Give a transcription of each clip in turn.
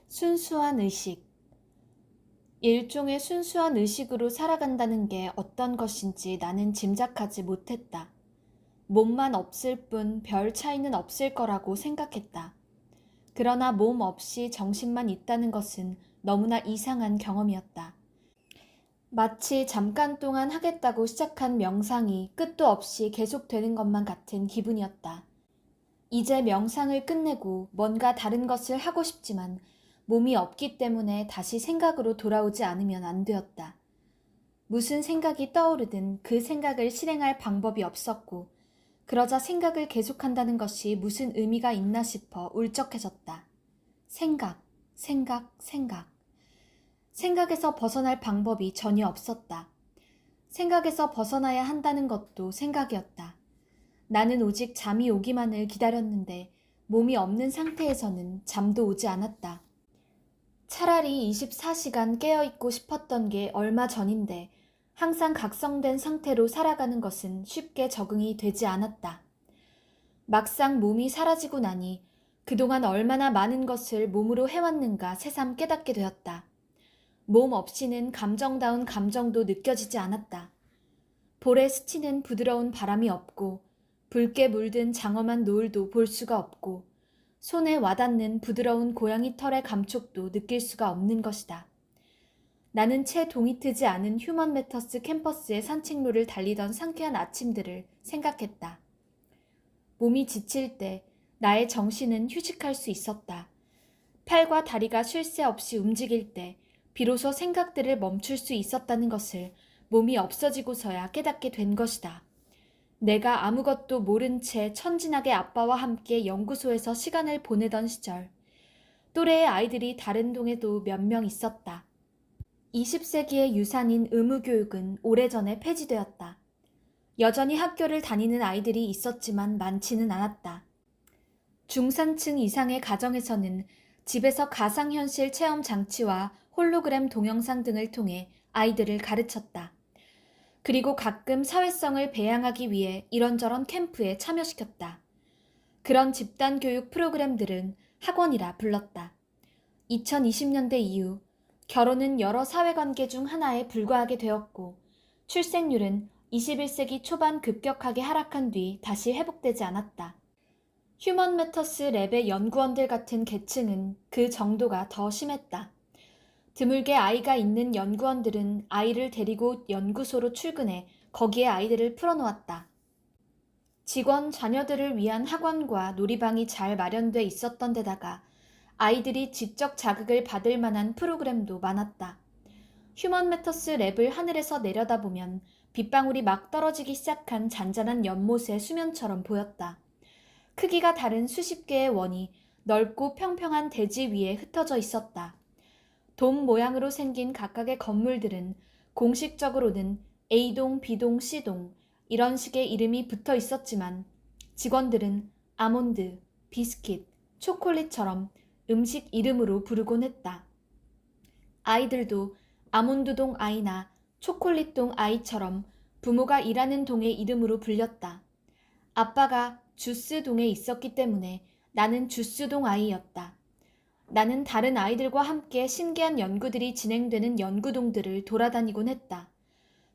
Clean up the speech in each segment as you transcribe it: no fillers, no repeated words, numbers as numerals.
순수한 의식. 일종의 순수한 의식으로 살아간다는 게 어떤 것인지 나는 짐작하지 못했다. 몸만 없을 뿐 별 차이는 없을 거라고 생각했다. 그러나 몸 없이 정신만 있다는 것은 너무나 이상한 경험이었다. 마치 잠깐 동안 하겠다고 시작한 명상이 끝도 없이 계속되는 것만 같은 기분이었다. 이제 명상을 끝내고 뭔가 다른 것을 하고 싶지만 몸이 없기 때문에 다시 생각으로 돌아오지 않으면 안 되었다. 무슨 생각이 떠오르든 그 생각을 실행할 방법이 없었고, 그러자 생각을 계속한다는 것이 무슨 의미가 있나 싶어 울적해졌다. 생각, 생각, 생각. 생각에서 벗어날 방법이 전혀 없었다. 생각에서 벗어나야 한다는 것도 생각이었다. 나는 오직 잠이 오기만을 기다렸는데 몸이 없는 상태에서는 잠도 오지 않았다. 차라리 24시간 깨어있고 싶었던 게 얼마 전인데 항상 각성된 상태로 살아가는 것은 쉽게 적응이 되지 않았다. 막상 몸이 사라지고 나니 그동안 얼마나 많은 것을 몸으로 해왔는가 새삼 깨닫게 되었다. 몸 없이는 감정다운 감정도 느껴지지 않았다. 볼에 스치는 부드러운 바람이 없고 붉게 물든 장엄한 노을도 볼 수가 없고 손에 와닿는 부드러운 고양이 털의 감촉도 느낄 수가 없는 것이다. 나는 채 동이 트지 않은 휴먼 매터스 캠퍼스의 산책로를 달리던 상쾌한 아침들을 생각했다. 몸이 지칠 때 나의 정신은 휴식할 수 있었다. 팔과 다리가 쉴 새 없이 움직일 때 비로소 생각들을 멈출 수 있었다는 것을 몸이 없어지고서야 깨닫게 된 것이다. 내가 아무것도 모른 채 천진학의 아빠와 함께 연구소에서 시간을 보내던 시절, 또래의 아이들이 다른 동에도 몇 명 있었다. 20세기의 유산인 의무교육은 오래전에 폐지되었다. 여전히 학교를 다니는 아이들이 있었지만 많지는 않았다. 중산층 이상의 가정에서는 집에서 가상현실 체험 장치와 홀로그램 동영상 등을 통해 아이들을 가르쳤다. 그리고 가끔 사회성을 배양하기 위해 이런저런 캠프에 참여시켰다. 그런 집단 교육 프로그램들은 학원이라 불렀다. 2020년대 이후 결혼은 여러 사회관계 중 하나에 불과하게 되었고 출생률은 21세기 초반 급격하게 하락한 뒤 다시 회복되지 않았다. 휴먼 매터스 랩의 연구원들 같은 계층은 그 정도가 더 심했다. 드물게 아이가 있는 연구원들은 아이를 데리고 연구소로 출근해 거기에 아이들을 풀어놓았다. 직원 자녀들을 위한 학원과 놀이방이 잘 마련돼 있었던 데다가 아이들이 지적 자극을 받을 만한 프로그램도 많았다. 휴먼 매터스 랩을 하늘에서 내려다보면 빗방울이 막 떨어지기 시작한 잔잔한 연못의 수면처럼 보였다. 크기가 다른 수십 개의 원이 넓고 평평한 대지 위에 흩어져 있었다. 돔 모양으로 생긴 각각의 건물들은 공식적으로는 A동, B동, C동 이런 식의 이름이 붙어 있었지만 직원들은 아몬드, 비스킷, 초콜릿처럼 음식 이름으로 부르곤 했다. 아이들도 아몬드동 아이나 초콜릿동 아이처럼 부모가 일하는 동의 이름으로 불렸다. 아빠가 주스동에 있었기 때문에 나는 주스동 아이였다. 나는 다른 아이들과 함께 신기한 연구들이 진행되는 연구동들을 돌아다니곤 했다.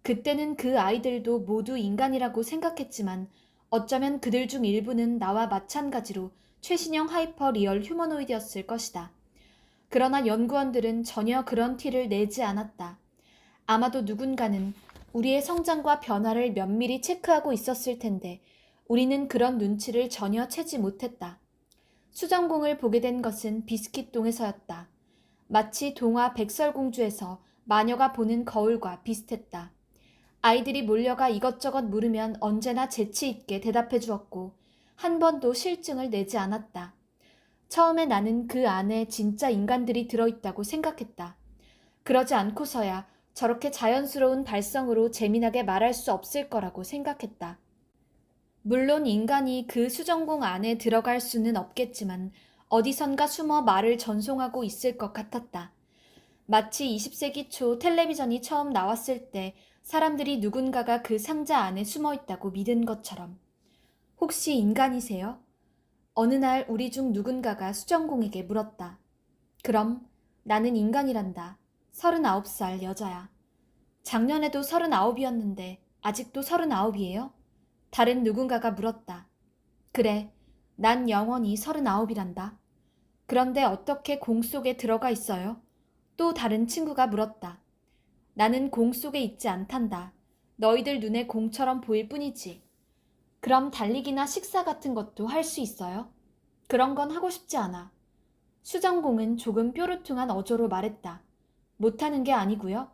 그때는 그 아이들도 모두 인간이라고 생각했지만 어쩌면 그들 중 일부는 나와 마찬가지로 최신형 하이퍼 리얼 휴머노이드였을 것이다. 그러나 연구원들은 전혀 그런 티를 내지 않았다. 아마도 누군가는 우리의 성장과 변화를 면밀히 체크하고 있었을 텐데 우리는 그런 눈치를 전혀 채지 못했다. 수정공을 보게 된 것은 비스킷동에서였다. 마치 동화 백설공주에서 마녀가 보는 거울과 비슷했다. 아이들이 몰려가 이것저것 물으면 언제나 재치 있게 대답해 주었고 한 번도 실증을 내지 않았다. 처음에 나는 그 안에 진짜 인간들이 들어있다고 생각했다. 그러지 않고서야 저렇게 자연스러운 발성으로 재미나게 말할 수 없을 거라고 생각했다. 물론 인간이 그 수정공 안에 들어갈 수는 없겠지만 어디선가 숨어 말을 전송하고 있을 것 같았다. 마치 20세기 초 텔레비전이 처음 나왔을 때 사람들이 누군가가 그 상자 안에 숨어 있다고 믿은 것처럼. 혹시 인간이세요? 어느 날 우리 중 누군가가 수정공에게 물었다. 그럼 나는 인간이란다. 39살 여자야. 작년에도 39이었는데 아직도 39이에요? 다른 누군가가 물었다. 그래, 난 영원히 39이란다. 그런데 어떻게 공 속에 들어가 있어요? 또 다른 친구가 물었다. 나는 공 속에 있지 않단다. 너희들 눈에 공처럼 보일 뿐이지. 그럼 달리기나 식사 같은 것도 할 수 있어요? 그런 건 하고 싶지 않아. 수정공은 조금 뾰루퉁한 어조로 말했다. 못하는 게 아니고요.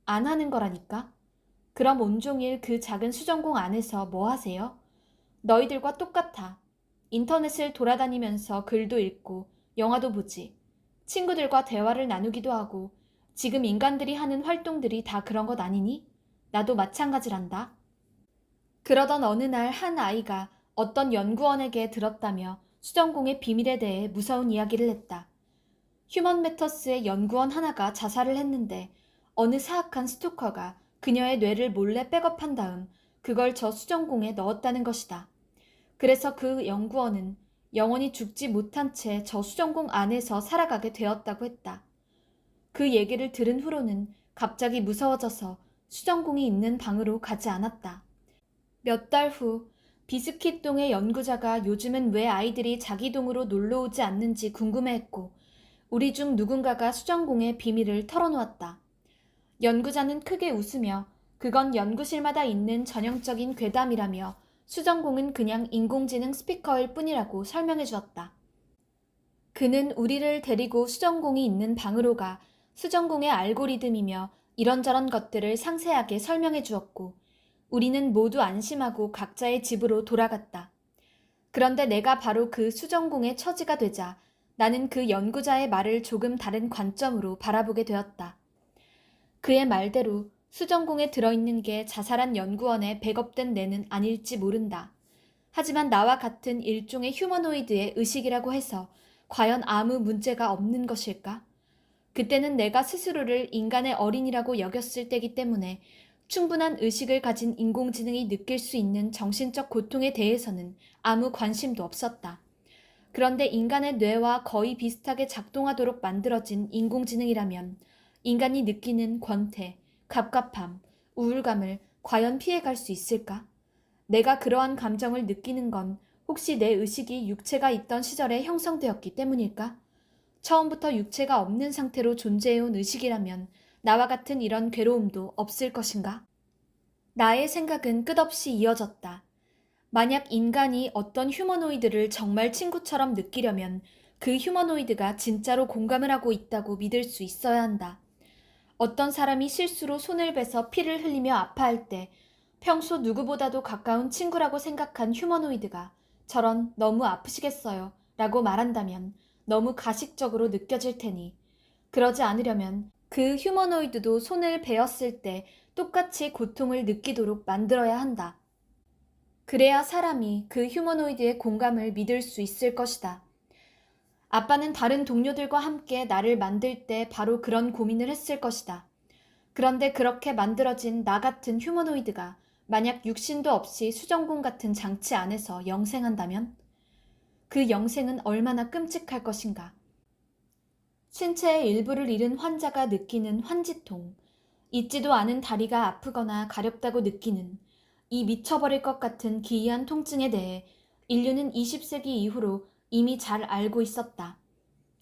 안 하는 거라니까. 그럼 온종일 그 작은 수정공 안에서 뭐 하세요? 너희들과 똑같아. 인터넷을 돌아다니면서 글도 읽고 영화도 보지. 친구들과 대화를 나누기도 하고 지금 인간들이 하는 활동들이 다 그런 것 아니니? 나도 마찬가지란다. 그러던 어느 날 한 아이가 어떤 연구원에게 들었다며 수정공의 비밀에 대해 무서운 이야기를 했다. 휴먼 매터스의 연구원 하나가 자살을 했는데 어느 사악한 스토커가 그녀의 뇌를 몰래 백업한 다음 그걸 저 수정공에 넣었다는 것이다. 그래서 그 연구원은 영원히 죽지 못한 채 저 수정공 안에서 살아가게 되었다고 했다. 그 얘기를 들은 후로는 갑자기 무서워져서 수정공이 있는 방으로 가지 않았다. 몇 달 후 비스킷 동의 연구자가 요즘은 왜 아이들이 자기 동으로 놀러 오지 않는지 궁금해했고 우리 중 누군가가 수정공의 비밀을 털어놓았다. 연구자는 크게 웃으며 그건 연구실마다 있는 전형적인 괴담이라며 수정공은 그냥 인공지능 스피커일 뿐이라고 설명해 주었다. 그는 우리를 데리고 수정공이 있는 방으로 가 수정공의 알고리즘이며 이런저런 것들을 상세하게 설명해 주었고 우리는 모두 안심하고 각자의 집으로 돌아갔다. 그런데 내가 바로 그 수정공의 처지가 되자 나는 그 연구자의 말을 조금 다른 관점으로 바라보게 되었다. 그의 말대로 수정공에 들어있는 게 자살한 연구원의 백업된 뇌는 아닐지 모른다. 하지만 나와 같은 일종의 휴머노이드의 의식이라고 해서 과연 아무 문제가 없는 것일까? 그때는 내가 스스로를 인간의 어린이라고 여겼을 때이기 때문에 충분한 의식을 가진 인공지능이 느낄 수 있는 정신적 고통에 대해서는 아무 관심도 없었다. 그런데 인간의 뇌와 거의 비슷하게 작동하도록 만들어진 인공지능이라면 인간이 느끼는 권태, 갑갑함, 우울감을 과연 피해갈 수 있을까? 내가 그러한 감정을 느끼는 건 혹시 내 의식이 육체가 있던 시절에 형성되었기 때문일까? 처음부터 육체가 없는 상태로 존재해온 의식이라면 나와 같은 이런 괴로움도 없을 것인가? 나의 생각은 끝없이 이어졌다. 만약 인간이 어떤 휴머노이드를 정말 친구처럼 느끼려면 그 휴머노이드가 진짜로 공감을 하고 있다고 믿을 수 있어야 한다. 어떤 사람이 실수로 손을 베서 피를 흘리며 아파할 때 평소 누구보다도 가까운 친구라고 생각한 휴머노이드가 저런 너무 아프시겠어요 라고 말한다면 너무 가식적으로 느껴질 테니 그러지 않으려면 그 휴머노이드도 손을 베었을 때 똑같이 고통을 느끼도록 만들어야 한다. 그래야 사람이 그 휴머노이드의 공감을 믿을 수 있을 것이다. 아빠는 다른 동료들과 함께 나를 만들 때 바로 그런 고민을 했을 것이다. 그런데 그렇게 만들어진 나 같은 휴머노이드가 만약 육신도 없이 수정공 같은 장치 안에서 영생한다면 그 영생은 얼마나 끔찍할 것인가. 신체의 일부를 잃은 환자가 느끼는 환지통, 잊지도 않은 다리가 아프거나 가렵다고 느끼는 이 미쳐버릴 것 같은 기이한 통증에 대해 인류는 20세기 이후로 이미 잘 알고 있었다.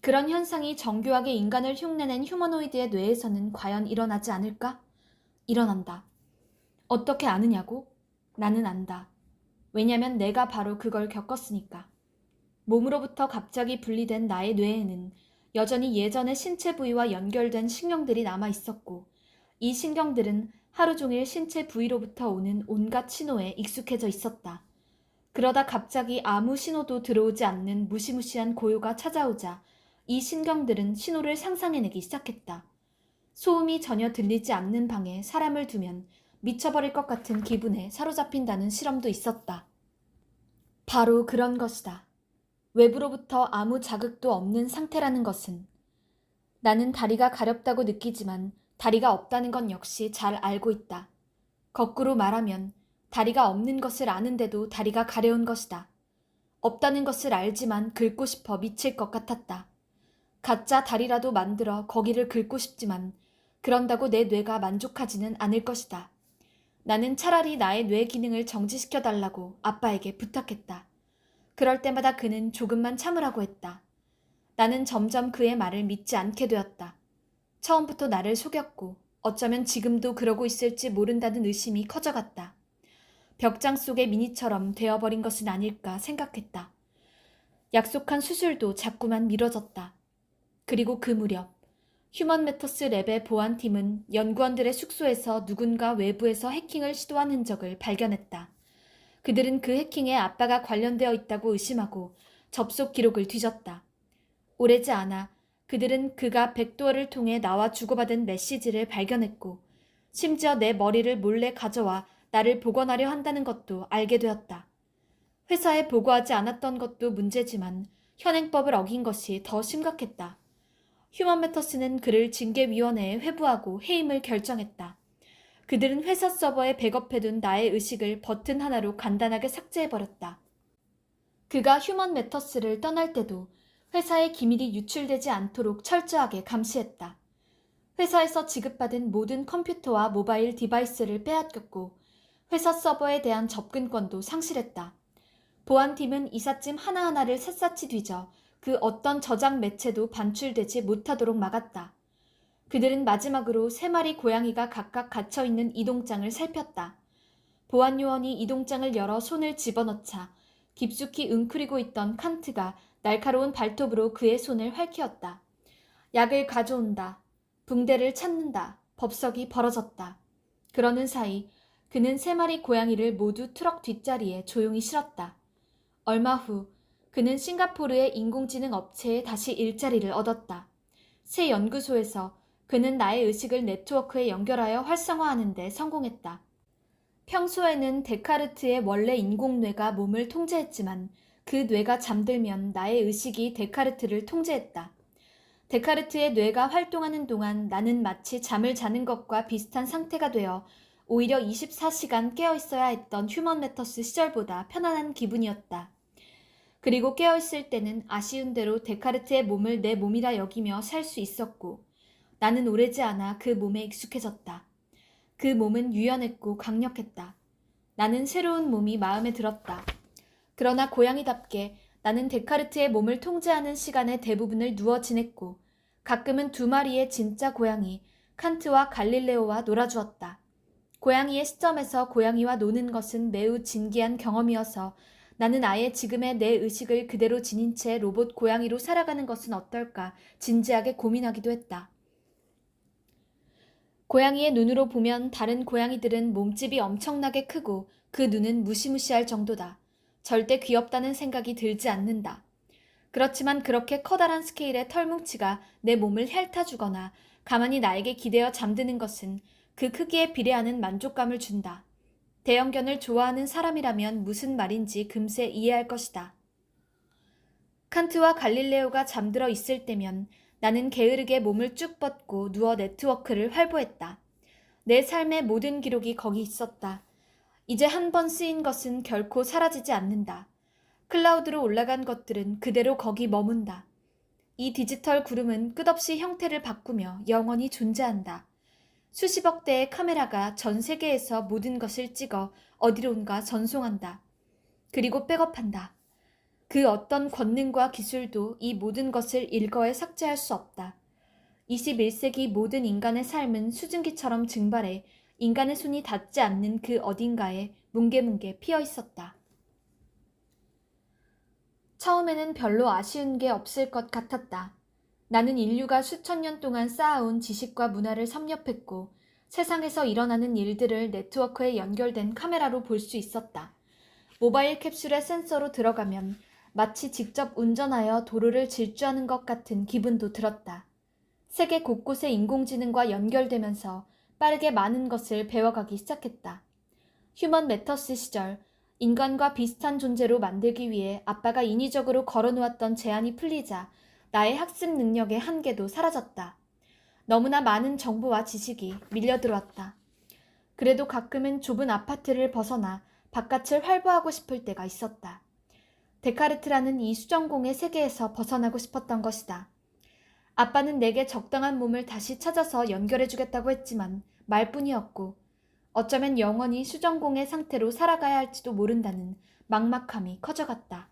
그런 현상이 정교하게 인간을 흉내낸 휴머노이드의 뇌에서는 과연 일어나지 않을까? 일어난다. 어떻게 아느냐고? 나는 안다. 왜냐면 내가 바로 그걸 겪었으니까. 몸으로부터 갑자기 분리된 나의 뇌에는 여전히 예전의 신체 부위와 연결된 신경들이 남아 있었고 이 신경들은 하루 종일 신체 부위로부터 오는 온갖 신호에 익숙해져 있었다. 그러다 갑자기 아무 신호도 들어오지 않는 무시무시한 고요가 찾아오자 이 신경들은 신호를 상상해내기 시작했다. 소음이 전혀 들리지 않는 방에 사람을 두면 미쳐버릴 것 같은 기분에 사로잡힌다는 실험도 있었다. 바로 그런 것이다. 외부로부터 아무 자극도 없는 상태라는 것은 나는 다리가 가렵다고 느끼지만 다리가 없다는 건 역시 잘 알고 있다. 거꾸로 말하면 다리가 없는 것을 아는데도 다리가 가려운 것이다. 없다는 것을 알지만 긁고 싶어 미칠 것 같았다. 가짜 다리라도 만들어 거기를 긁고 싶지만 그런다고 내 뇌가 만족하지는 않을 것이다. 나는 차라리 나의 뇌 기능을 정지시켜달라고 아빠에게 부탁했다. 그럴 때마다 그는 조금만 참으라고 했다. 나는 점점 그의 말을 믿지 않게 되었다. 처음부터 나를 속였고 어쩌면 지금도 그러고 있을지 모른다는 의심이 커져갔다. 벽장 속의 미니처럼 되어버린 것은 아닐까 생각했다. 약속한 수술도 자꾸만 미뤄졌다. 그리고 그 무렵 휴먼 매터스 랩의 보안팀은 연구원들의 숙소에서 누군가 외부에서 해킹을 시도한 흔적을 발견했다. 그들은 그 해킹에 아빠가 관련되어 있다고 의심하고 접속 기록을 뒤졌다. 오래지 않아 그들은 그가 백도어를 통해 나와 주고받은 메시지를 발견했고 심지어 내 머리를 몰래 가져와 나를 복원하려 한다는 것도 알게 되었다. 회사에 보고하지 않았던 것도 문제지만 현행법을 어긴 것이 더 심각했다. 휴먼 매터스는 그를 징계위원회에 회부하고 해임을 결정했다. 그들은 회사 서버에 백업해둔 나의 의식을 버튼 하나로 간단하게 삭제해버렸다. 그가 휴먼 매터스를 떠날 때도 회사의 기밀이 유출되지 않도록 철저하게 감시했다. 회사에서 지급받은 모든 컴퓨터와 모바일 디바이스를 빼앗겼고 회사 서버에 대한 접근권도 상실했다. 보안팀은 이삿짐 하나하나를 샅샅이 뒤져 그 어떤 저장 매체도 반출되지 못하도록 막았다. 그들은 마지막으로 3마리 고양이가 각각 갇혀있는 이동장을 살폈다. 보안 요원이 이동장을 열어 손을 집어넣자 깊숙이 웅크리고 있던 칸트가 날카로운 발톱으로 그의 손을 활키웠다. 약을 가져온다. 붕대를 찾는다. 법석이 벌어졌다. 그러는 사이 그는 3마리 고양이를 모두 트럭 뒷자리에 조용히 실었다. 얼마 후 그는 싱가포르의 인공지능 업체에 다시 일자리를 얻었다. 새 연구소에서 그는 나의 의식을 네트워크에 연결하여 활성화하는 데 성공했다. 평소에는 데카르트의 원래 인공뇌가 몸을 통제했지만 그 뇌가 잠들면 나의 의식이 데카르트를 통제했다. 데카르트의 뇌가 활동하는 동안 나는 마치 잠을 자는 것과 비슷한 상태가 되어 오히려 24시간 깨어있어야 했던 휴먼 매터스 시절보다 편안한 기분이었다. 그리고 깨어있을 때는 아쉬운 대로 데카르트의 몸을 내 몸이라 여기며 살 수 있었고 나는 오래지 않아 그 몸에 익숙해졌다. 그 몸은 유연했고 강력했다. 나는 새로운 몸이 마음에 들었다. 그러나 고양이답게 나는 데카르트의 몸을 통제하는 시간의 대부분을 누워 지냈고 가끔은 2마리의 진짜 고양이, 칸트와 갈릴레오와 놀아주었다. 고양이의 시점에서 고양이와 노는 것은 매우 진기한 경험이어서 나는 아예 지금의 내 의식을 그대로 지닌 채 로봇 고양이로 살아가는 것은 어떨까 진지하게 고민하기도 했다. 고양이의 눈으로 보면 다른 고양이들은 몸집이 엄청나게 크고 그 눈은 무시무시할 정도다. 절대 귀엽다는 생각이 들지 않는다. 그렇지만 그렇게 커다란 스케일의 털뭉치가 내 몸을 핥아주거나 가만히 나에게 기대어 잠드는 것은 그 크기에 비례하는 만족감을 준다. 대형견을 좋아하는 사람이라면 무슨 말인지 금세 이해할 것이다. 칸트와 갈릴레오가 잠들어 있을 때면 나는 게으르게 몸을 쭉 뻗고 누워 네트워크를 활보했다. 내 삶의 모든 기록이 거기 있었다. 이제 한 번 쓰인 것은 결코 사라지지 않는다. 클라우드로 올라간 것들은 그대로 거기 머문다. 이 디지털 구름은 끝없이 형태를 바꾸며 영원히 존재한다. 수십억 대의 카메라가 전 세계에서 모든 것을 찍어 어디론가 전송한다. 그리고 백업한다. 그 어떤 권능과 기술도 이 모든 것을 일거에 삭제할 수 없다. 21세기 모든 인간의 삶은 수증기처럼 증발해 인간의 손이 닿지 않는 그 어딘가에 뭉게뭉게 피어 있었다. 처음에는 별로 아쉬운 게 없을 것 같았다. 나는 인류가 수천 년 동안 쌓아온 지식과 문화를 섭렵했고 세상에서 일어나는 일들을 네트워크에 연결된 카메라로 볼 수 있었다. 모바일 캡슐의 센서로 들어가면 마치 직접 운전하여 도로를 질주하는 것 같은 기분도 들었다. 세계 곳곳의 인공지능과 연결되면서 빠르게 많은 것을 배워가기 시작했다. 휴먼 매터스 시절 인간과 비슷한 존재로 만들기 위해 아빠가 인위적으로 걸어놓았던 제한이 풀리자 나의 학습 능력의 한계도 사라졌다. 너무나 많은 정보와 지식이 밀려들어왔다. 그래도 가끔은 좁은 아파트를 벗어나 바깥을 활보하고 싶을 때가 있었다. 데카르트라는 이 수정공의 세계에서 벗어나고 싶었던 것이다. 아빠는 내게 적당한 몸을 다시 찾아서 연결해주겠다고 했지만 말뿐이었고 어쩌면 영원히 수정공의 상태로 살아가야 할지도 모른다는 막막함이 커져갔다.